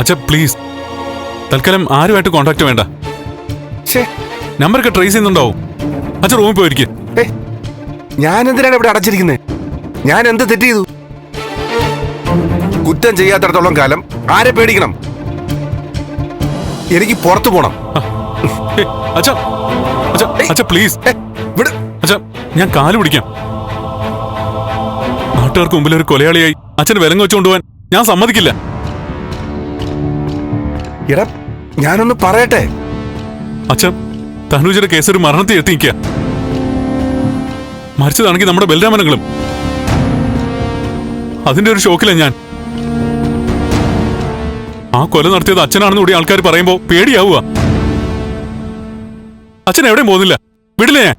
അച്ഛാ പ്ലീസ്, തൽക്കാലം ആരുമായിട്ട് കോണ്ടാക്ട് വേണ്ട. നമ്പറൊക്കെ ട്രേസ് ചെയ്യുന്നുണ്ടാവും. അച്ഛൻ റൂമിൽ പോയിരിക്കും. ഞാൻ എന്തിനാണ് ഇവിടെ അടച്ചിരിക്കുന്നത്? ഞാൻ എന്ത് തെറ്റ് ചെയ്തു? കുറ്റം ചെയ്യാത്തിടത്തോളം കാലം ആരെ പേടിക്കണം? എനിക്ക് പുറത്തു പോണം. അച്ഛാ അച്ഛാ അച്ഛാ പ്ലീസ്, അച്ഛാ ഞാൻ കാല് പിടിക്കാം. നാട്ടുകാർക്ക് മുമ്പിൽ ഒരു കൊലയാളിയായി അച്ഛന് വിലങ്ങ് വെച്ചു കൊണ്ടുപോകാൻ ഞാൻ സമ്മതിക്കില്ല. എടാ ഞാനൊന്ന് പറയട്ടെ. അച്ഛൻ തനുജയുടെ കേസ് ഒരു മരണത്തിൽ എത്തിക്കുക. മരിച്ചതാണെങ്കിൽ നമ്മുടെ ബലരാമനങ്ങളും. അതിന്റെ ഒരു ഷോക്കില്ല ഞാൻ. ആ കൊല നടത്തിയത് അച്ഛനാണെന്ന് കൂടി ആൾക്കാർ പറയുമ്പോ പേടിയാവുക. അച്ഛൻ എവിടെയും പോകുന്നില്ല, വിടില്ല ഞാൻ.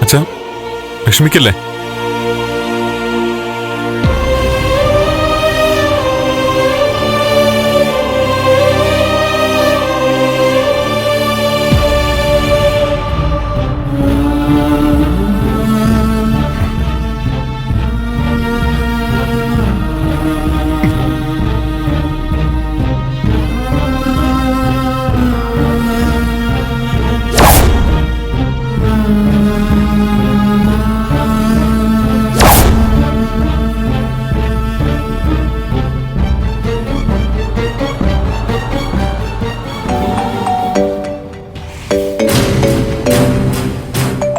അച്ഛാ വിഷമിക്കല്ലേ.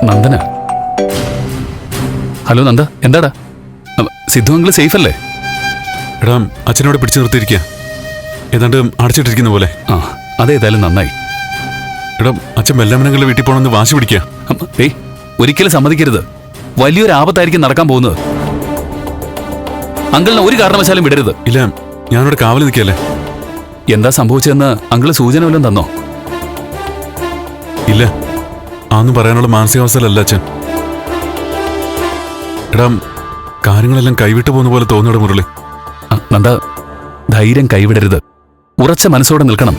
നന്ദന, ഹലോ നന്ദ, എന്താടാ? സിദ്ധു അങ്കിള് സേഫ് അല്ലേ? എടാ അച്ഛനോട് പിടിച്ചു നിർത്തിയിരിക്കുക, ഏതാണ്ട് അടച്ചിട്ടിരിക്കുന്ന പോലെ. ആ അതേതായാലും നന്നായി. എടാ അച്ഛൻ ബലരാമനങ്ങളുടെ വീട്ടിൽ പോകണമെന്ന് വാശി പിടിക്കുക. ഏയ് ഒരിക്കലും സമ്മതിക്കരുത്. വലിയൊരു ആപത്തായിരിക്കും നടക്കാൻ പോകുന്നത്. അങ്കിളിനെ ഒരു കാരണവശാലും വിടരുത്. ഇല്ല, ഞാനിവിടെ കാവൽ നിൽക്കല്ലേ. എന്താ സംഭവിച്ചതെന്ന് അങ്കിള് സൂചന വല്ലതും തന്നോ? ഇല്ല, അതൊന്നും പറയാനുള്ള മാനസികാവസ്ഥയിലല്ല അച്ഛൻ. എടാ കാര്യങ്ങളെല്ലാം കൈവിട്ടു പോകുന്ന പോലെ തോന്നുന്നു മുരളി. നന്ദ, ധൈര്യം കൈവിടരുത്. ഉറച്ച മനസ്സോടെ നിൽക്കണം.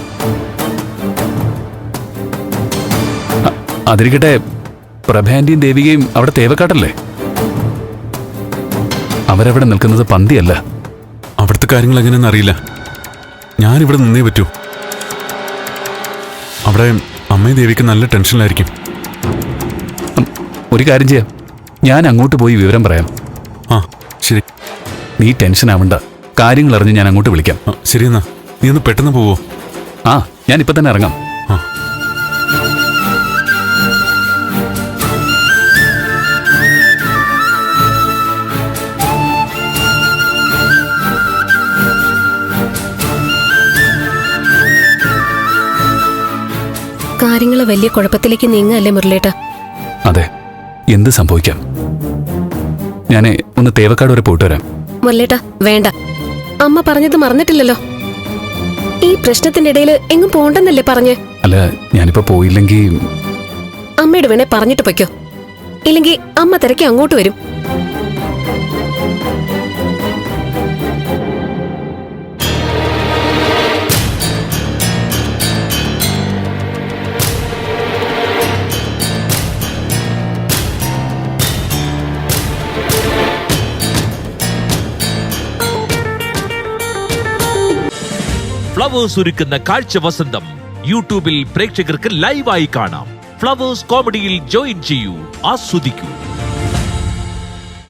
അതിരിക്കട്ടെ, പ്രഭാന്റിയും ദേവികയും അവിടെ തേവക്കാട്ടല്ലേ? അവരവിടെ നിൽക്കുന്നത് പന്തിയല്ല. അവിടുത്തെ കാര്യങ്ങൾ എങ്ങനെയെന്ന് അറിയില്ല. ഞാനിവിടെ നിന്നേ പറ്റൂ. അവിടെ അമ്മയും ദേവിക്ക് നല്ല ടെൻഷനിലായിരിക്കും. ഒരു കാര്യം ചെയ്യാം, ഞാൻ അങ്ങോട്ട് പോയി വിവരം പറയാം. ആ ശരി. നീ ടെൻഷൻ ആവണ്ട. കാര്യങ്ങൾ അറിഞ്ഞ് ഞാൻ അങ്ങോട്ട് വിളിക്കാം. ശരി എന്നാ, നീ ഒന്ന് പെട്ടെന്ന് പോവോ? ആ ഞാൻ ഇപ്പൊ തന്നെ ഇറങ്ങാം. ആ കാര്യങ്ങൾ വലിയ കുഴപ്പത്തിലേക്ക് നീങ്ങല്ലേ മുരളേട്ട? അതെ, എന്ത് സംഭവിക്കാം. ഞാനേ ഒന്ന് തേവക്കാട് വരെ പോയിട്ട് വരാം. മുരളേട്ട വേണ്ട, അമ്മ പറഞ്ഞത് മറന്നിട്ടില്ലല്ലോ. ഈ പ്രശ്നത്തിന്റെ ഇടയിൽ എങ്ങും പോണ്ടെന്നല്ലേ പറഞ്ഞ്? അല്ല, ഞാനിപ്പോ പോയില്ലെങ്കിൽ അമ്മയോട് വേണേ പറഞ്ഞിട്ട് പൊയ്ക്കോ. ഇല്ലെങ്കിൽ അമ്മ തിരക്കി അങ്ങോട്ട് വരും. ഫ്ലവേഴ്സ് ഒരുക്കുന്ന കാഴ്ച വസന്തം യൂട്യൂബിൽ പ്രേക്ഷകർക്ക് ലൈവായി കാണാം. ഫ്ലവേഴ്സ് കോമഡിയിൽ ജോയിൻ ചെയ്യൂ, ആസ്വദിക്കൂ.